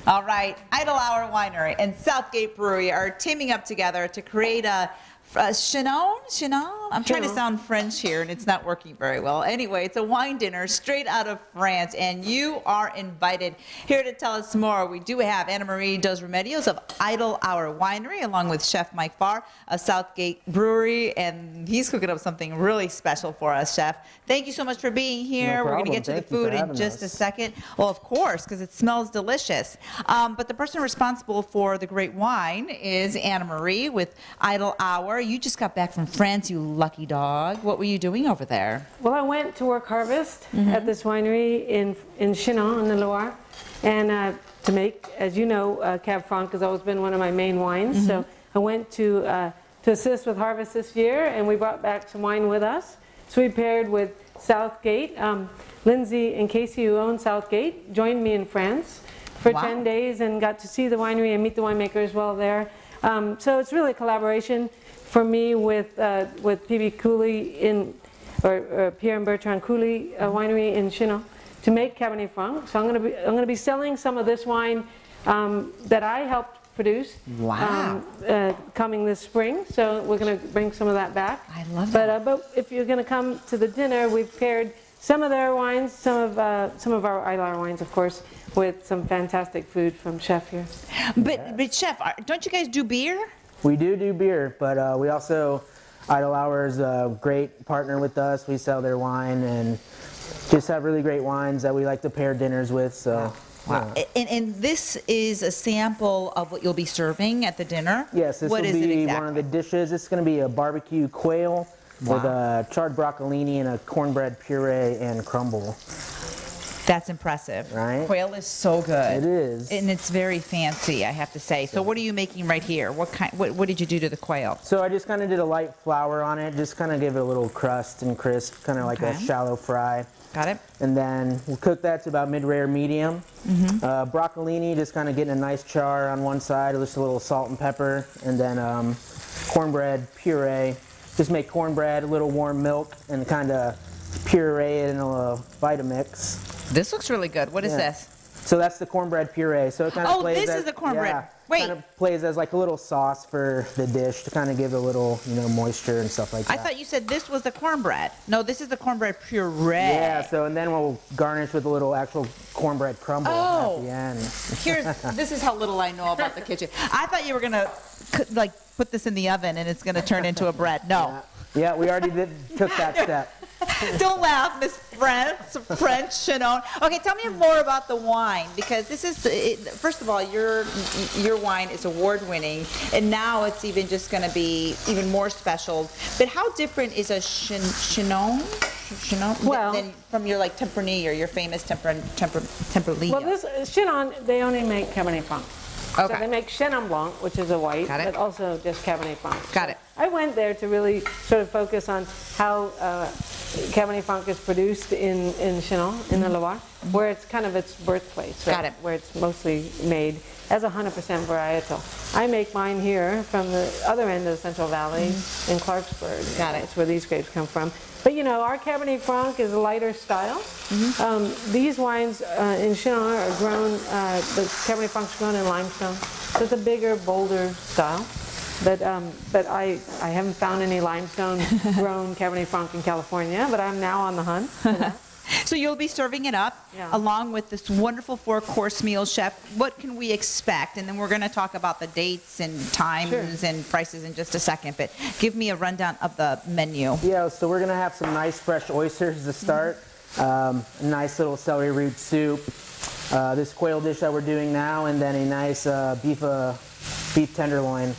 All right, Idle Hour Winery and Southgate Brewery are teaming up together to create a Chinon? I'm trying to sound French here, and it's not working very well. Anyway, it's a wine dinner straight out of France, and you are invited. Here to tell us more, we do have Anna Marie Dos Remedios of Idle Hour Winery, along with Chef Mike Farr of Southgate Brewery, and he's cooking up something really special for us, Chef. Thank you so much for being here. No We're going to problem. get to the Thank you food for in just having a us. second. Well, of course, because it smells delicious. But the person responsible for the great wine is Anna Marie with Idle Hour. You just got back from France, you lucky dog. What were you doing over there? Well, I went to work harvest at this winery in Chinon, in the Loire, and to make, as you know, Cab Franc has always been one of my main wines. So I went to assist with harvest this year, and we brought back some wine with us. So we paired with Southgate. Lindsay and Casey, who own Southgate, joined me in France for 10 days and got to see the winery and meet the winemakers while there. So it's really a collaboration for me with P.B. Cooley or Pierre and Bertrand Cooley winery in Chinon to make Cabernet Franc. So I'm going to be selling some of this wine that I helped produce. Wow. Coming this spring. So we're going to bring some of that back. I love that. But if you're going to come to the dinner, we've paired some of their wines, some of our Idle Hour wines, of course, with some fantastic food from Chef here. But Chef, don't you guys do beer? We do beer, but we also, Idle Hour is a great partner with us. We sell their wine and just have really great wines that we like to pair dinners with. So, wow. Yeah. And this is a sample of what you'll be serving at the dinner? Yes, this will be one of the dishes. It's going to be a barbecue quail with a charred broccolini and a cornbread puree and crumble. That's impressive. Right? Quail is so good. It is. And it's very fancy, I have to say. So what are you making right here? What did you do to the quail? So I just kind of did a light flour on it, just kind of give it a little crust and crisp, kind of like a shallow fry. Got it. And then we'll cook that to about mid-rare medium. Broccolini, just kind of getting a nice char on one side, just a little salt and pepper. And then cornbread puree. Just make cornbread, a little warm milk, and kind of puree it in a Vitamix. This looks really good. What is this? So that's the cornbread puree. So it kind of plays this as, is the cornbread. Yeah, Wait. kind of plays as like a little sauce for the dish to kind of give it a little, moisture and stuff like that. I thought you said this was the cornbread. No, this is the cornbread puree. Yeah, so and then we'll garnish with a little actual cornbread crumble at the end. This is how little I know about the kitchen. I thought you were going to put this in the oven and it's going to turn into a bread. No. Yeah, we already took that step. Don't laugh, Miss French Chinon. Okay, tell me more about the wine, because this is, first of all, your wine is award-winning, and now it's even just going to be even more special. But how different is a Chinon than from your Tempranillo or your famous Tempranillo? Well, this Chinon, they only make Cabernet Franc. Okay. So they make Chenin Blanc, which is a white, but also just Cabernet Franc. Got it. I went there to really sort of focus on how Cabernet Franc is produced in Chinon, in the Loire, where it's kind of its birthplace, right? Got it. Where it's mostly made as 100% varietal. I make mine here from the other end of the Central Valley in Clarksburg. Got it. That's where these grapes come from. But our Cabernet Franc is a lighter style. These wines in Chinon are grown, the Cabernet Franc is grown in limestone. So it's a bigger, bolder style. But I haven't found any limestone grown Cabernet Franc in California, but I'm now on the hunt for that. So you'll be serving it up along with this wonderful 4-course meal, Chef. What can we expect? And then we're going to talk about the dates and times and prices in just a second. But give me a rundown of the menu. Yeah, so we're going to have some nice fresh oysters to start. A nice little celery root soup. This quail dish that we're doing now, and then a nice beef tenderloin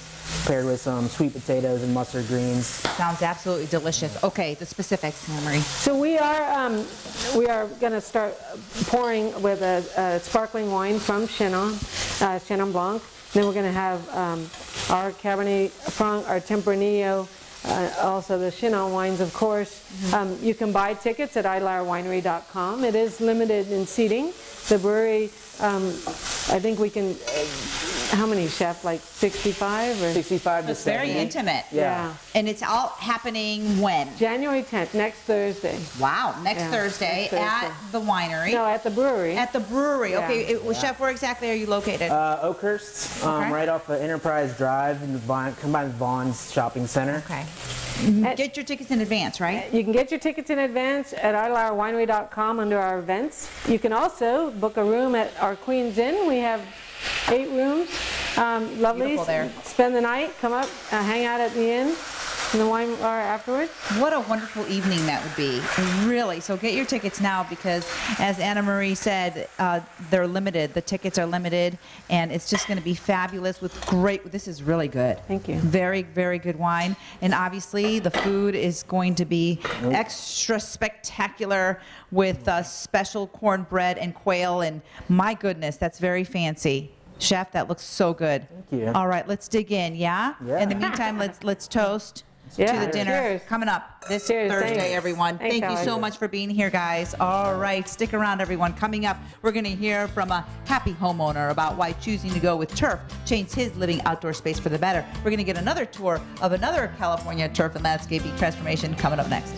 paired with some sweet potatoes and mustard greens. Sounds absolutely delicious. Okay, the specifics, Anne-Marie. So we are going to start pouring with a sparkling wine from Chinon, Chenin Blanc. Then we're going to have our Cabernet Franc, our Tempranillo, also the Chinon wines, of course. You can buy tickets at idlehourwinery.com. It is limited in seating. The brewery I think we can, how many, Chef? Like 65 or? 65 to It's very 70. intimate. Yeah. And it's all happening when? January 10th, next Thursday. Wow, next Yeah, Thursday next Thursday. at the winery. No, at the brewery. At the brewery. Yeah. Okay, Chef, where exactly are you located? Oakhurst, Okay. right off of Enterprise Drive, in the combined with Vaughn's Shopping Center. Okay. Get your tickets in advance, right? You can get your tickets in advance at idlehourwinery.com under our events. You can also book a room at our Queen's Inn. We have 8 rooms. Lovely. Beautiful there. Spend the night, come up, hang out at the inn, in the wine bar afterwards. What a wonderful evening that would be. Really. So get your tickets now because, as Anna Marie said, they're limited. The tickets are limited, and it's just going to be fabulous with great. This is really good. Thank you. Very, very good wine. And obviously, the food is going to be extra spectacular with special cornbread and quail. And my goodness, that's very fancy. Chef, that looks so good. Thank you. All right, let's dig in, yeah? Yeah. In the meantime, let's toast Yeah, to the dinner cheers. coming up this Cheers, Thursday, thanks. everyone. Thanks, Thank you so Alex. much for being here, guys. All right, stick around, everyone. Coming up, we're going to hear from a happy homeowner about why choosing to go with turf changed his living outdoor space for the better. We're going to get another tour of another California turf and landscaping transformation coming up next.